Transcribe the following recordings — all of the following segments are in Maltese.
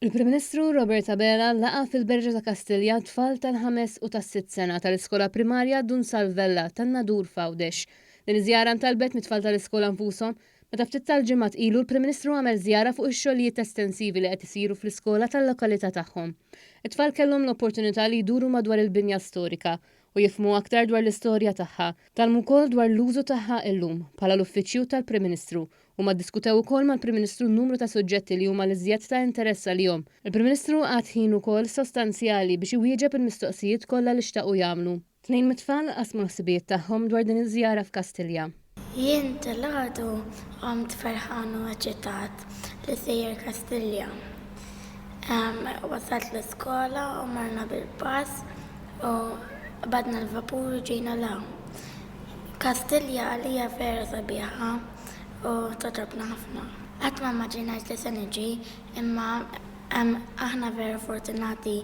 Il-Prim Ministru Robert Abela laqa fil-Berġa ta' Kastilja tfal tal-5 u tas-6 sena tal-iskola primarja Dun Salvella tan-Nadur Fawdex. Din iż-żjara ntalbet mit-tfal tal-iskola nfushom meta ftit tal-ġimgħat ilu l-Prim Ministru għamel żjara fuq ix-xogħlijiet estensivi li qed isiru fl-iskola tal-lokalità tagħhom. It-tfal kellhom l-opportunità li jduru madwar il-binja storika u jifhmu aktar dwar l-istorja tagħha, talmu wkoll dwar l-użu tagħha llum bħala l-uffiċċju tal-Prim Ministru u ma ddiskutew ukoll mal-Prim Ministru numru ta' suġġetti li huma l-iżjed ta' interess għalihom. Il-Prim Ministru għad ħin ukoll sostanzjali biex iwieġeb il-mistoqsijiet kollha li xtaqu jagħmlu. Tnejn mit-tfal qasmu l-ħsibijiet tagħhom dwar din iż-żjara f'Kastilja. Jien tal-għadu għamt ferħan u eċitat li sejjer Kastilja. Wasalt l-iskola u marna bil-bus u badna l-vapur ġejna la. Kastilja għalija vera sabiħa u toġobna ħafna. Għatma maġinajt li se niġi imma aħna vera fortunati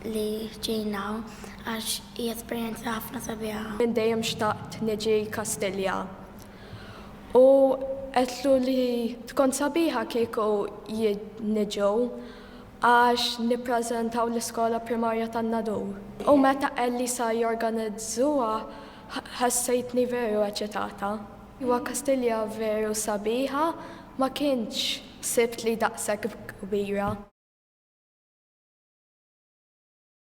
li ġejnaw għax hija esperjenza ħafna sabiħa. Minn dejjem xtaqt niġi Kastilja. U qedlu li tkun sabiħa kieku niġu għax nippreżentaw l-iskola primarja tan-Nadur. U meta qelli sa jorganizzuha ħassejtni veru eċitata. Huwa Kastilja veru sabiħa ma kienx sibt li daqshekk kbira.